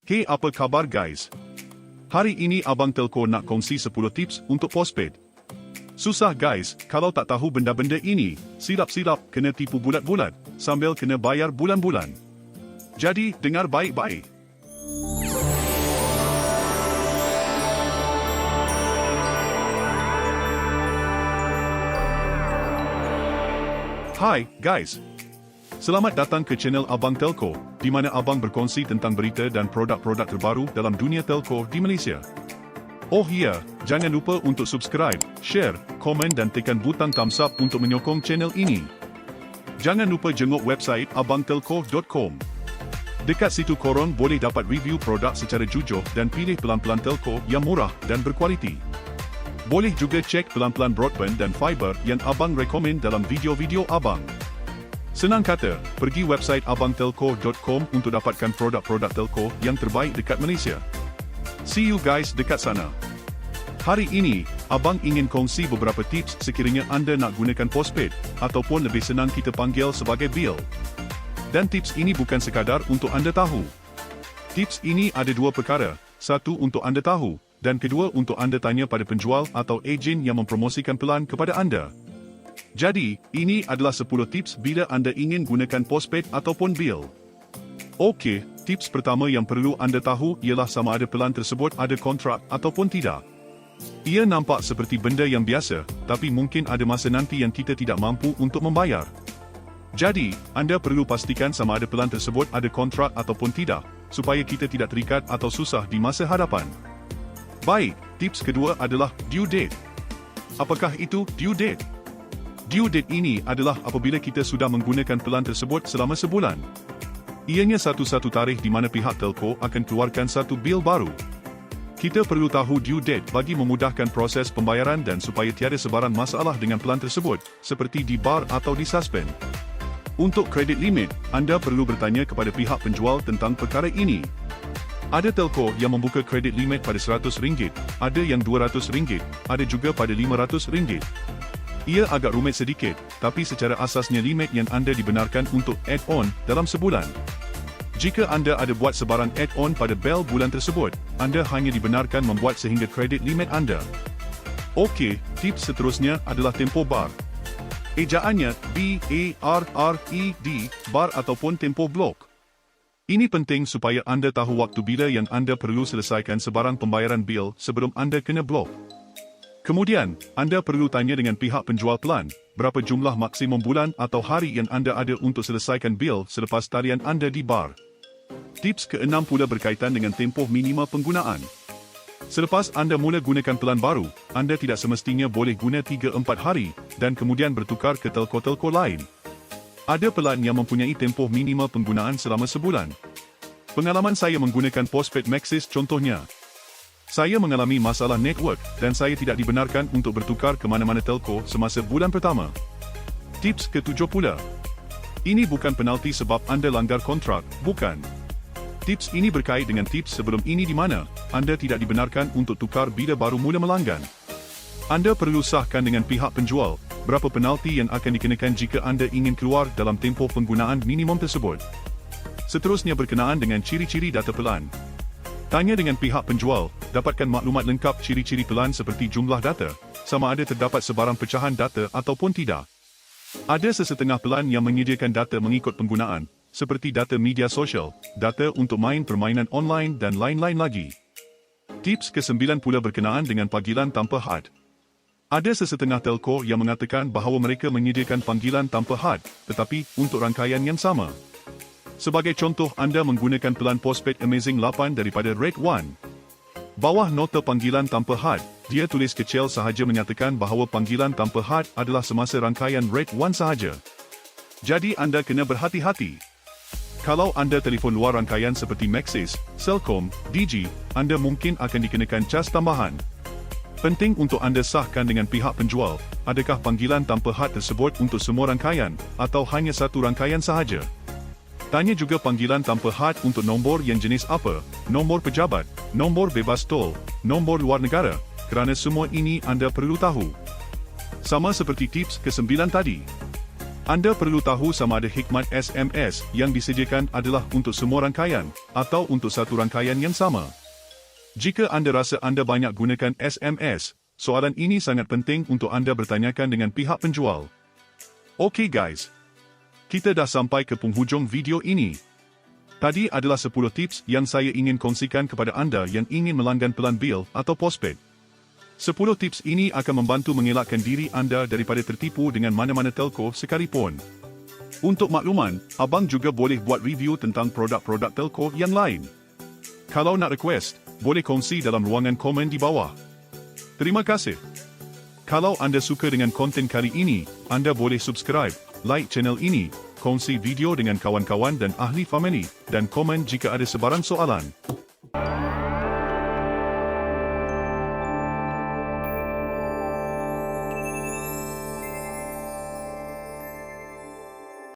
Hey, apa kabar guys? Hari ini Abang Telco nak kongsi 10 tips untuk postpaid. Susah guys, kalau tak tahu benda-benda ini, silap-silap kena tipu bulat-bulat, sambil kena bayar bulan-bulan. Jadi, dengar baik-baik. Hai guys. Selamat datang ke channel Abang Telco, di mana Abang berkongsi tentang berita dan produk-produk terbaru dalam dunia telco di Malaysia. Oh ya, jangan lupa untuk subscribe, share, komen dan tekan butang thumbs up untuk menyokong channel ini. Jangan lupa jenguk website abangtelco.com. Dekat situ korang boleh dapat review produk secara jujur dan pilih pelan-pelan telco yang murah dan berkualiti. Boleh juga cek pelan-pelan broadband dan fiber yang Abang rekomen dalam video-video Abang. Senang kata, pergi website abangtelco.com untuk dapatkan produk-produk telco yang terbaik dekat Malaysia. See you guys dekat sana. Hari ini, Abang ingin kongsi beberapa tips sekiranya anda nak gunakan postpaid, ataupun lebih senang kita panggil sebagai bil. Dan tips ini bukan sekadar untuk anda tahu. Tips ini ada dua perkara, satu untuk anda tahu, dan kedua untuk anda tanya pada penjual atau ejen yang mempromosikan pelan kepada anda. Jadi, ini adalah 10 tips bila anda ingin gunakan postpaid ataupun bil. Okey, tips pertama yang perlu anda tahu ialah sama ada pelan tersebut ada kontrak ataupun tidak. Ia nampak seperti benda yang biasa, tapi mungkin ada masa nanti yang kita tidak mampu untuk membayar. Jadi, anda perlu pastikan sama ada pelan tersebut ada kontrak ataupun tidak, supaya kita tidak terikat atau susah di masa hadapan. Baik, tips kedua adalah due date. Apakah itu due date? Due date ini adalah apabila kita sudah menggunakan pelan tersebut selama sebulan. Ianya satu-satu tarikh di mana pihak telco akan keluarkan satu bil baru. Kita perlu tahu due date bagi memudahkan proses pembayaran dan supaya tiada sebarang masalah dengan pelan tersebut, seperti dibar atau disuspend. Untuk kredit limit, anda perlu bertanya kepada pihak penjual tentang perkara ini. Ada telco yang membuka kredit limit pada RM100, ada yang RM200, ada juga pada RM500. Ia agak rumit sedikit, tapi secara asasnya limit yang anda dibenarkan untuk add-on dalam sebulan. Jika anda ada buat sebarang add-on pada bel bulan tersebut, anda hanya dibenarkan membuat sehingga kredit limit anda. Okey, tips seterusnya adalah tempoh bar. Ejaannya B-A-R-R-E-D, bar ataupun tempoh blok. Ini penting supaya anda tahu waktu bila yang anda perlu selesaikan sebarang pembayaran bil sebelum anda kena blok. Kemudian, anda perlu tanya dengan pihak penjual pelan, berapa jumlah maksimum bulan atau hari yang anda ada untuk selesaikan bil selepas talian anda di bar. Tips ke-6 pula berkaitan dengan tempoh minima penggunaan. Selepas anda mula gunakan pelan baru, anda tidak semestinya boleh guna 3-4 hari dan kemudian bertukar ke telco-telco lain. Ada pelan yang mempunyai tempoh minima penggunaan selama sebulan. Pengalaman saya menggunakan postpaid Maxis contohnya. Saya mengalami masalah network dan saya tidak dibenarkan untuk bertukar ke mana-mana telco semasa bulan pertama. Tips ke-7 pula. Ini bukan penalti sebab anda langgar kontrak, bukan. Tips ini berkait dengan tips sebelum ini di mana anda tidak dibenarkan untuk tukar bila baru mula melanggan. Anda perlu sahkan dengan pihak penjual berapa penalti yang akan dikenakan jika anda ingin keluar dalam tempoh penggunaan minimum tersebut. Seterusnya berkenaan dengan ciri-ciri data pelan. Tanya dengan pihak penjual, dapatkan maklumat lengkap ciri-ciri pelan seperti jumlah data, sama ada terdapat sebarang pecahan data ataupun tidak. Ada sesetengah pelan yang menyediakan data mengikut penggunaan, seperti data media sosial, data untuk main permainan online dan lain-lain lagi. Tips ke-9 pula berkenaan dengan panggilan tanpa had. Ada sesetengah telco yang mengatakan bahawa mereka menyediakan panggilan tanpa had, tetapi untuk rangkaian yang sama. Sebagai contoh, anda menggunakan pelan postpaid Amazing 8 daripada Rate 1. Bawah nota panggilan tanpa had, dia tulis kecil sahaja menyatakan bahawa panggilan tanpa had adalah semasa rangkaian Rate 1 sahaja. Jadi anda kena berhati-hati. Kalau anda telefon luar rangkaian seperti Maxis, Celcom, Digi, anda mungkin akan dikenakan cas tambahan. Penting untuk anda sahkan dengan pihak penjual, adakah panggilan tanpa had tersebut untuk semua rangkaian, atau hanya satu rangkaian sahaja. Tanya juga panggilan tanpa had untuk nombor yang jenis apa, nombor pejabat, nombor bebas tol, nombor luar negara, kerana semua ini anda perlu tahu. Sama seperti tips ke-9 tadi. Anda perlu tahu sama ada hikmat SMS yang disediakan adalah untuk semua rangkaian atau untuk satu rangkaian yang sama. Jika anda rasa anda banyak gunakan SMS, soalan ini sangat penting untuk anda bertanyakan dengan pihak penjual. Okey guys, kita dah sampai ke penghujung video ini. Tadi adalah 10 tips yang saya ingin kongsikan kepada anda yang ingin melanggan pelan bil atau postpaid. 10 tips ini akan membantu mengelakkan diri anda daripada tertipu dengan mana-mana telco sekalipun. Untuk makluman, abang juga boleh buat review tentang produk-produk telco yang lain. Kalau nak request, boleh kongsi dalam ruangan komen di bawah. Terima kasih. Kalau anda suka dengan konten kali ini, anda boleh subscribe, like channel ini, kongsi video dengan kawan-kawan dan ahli family, dan komen jika ada sebarang soalan.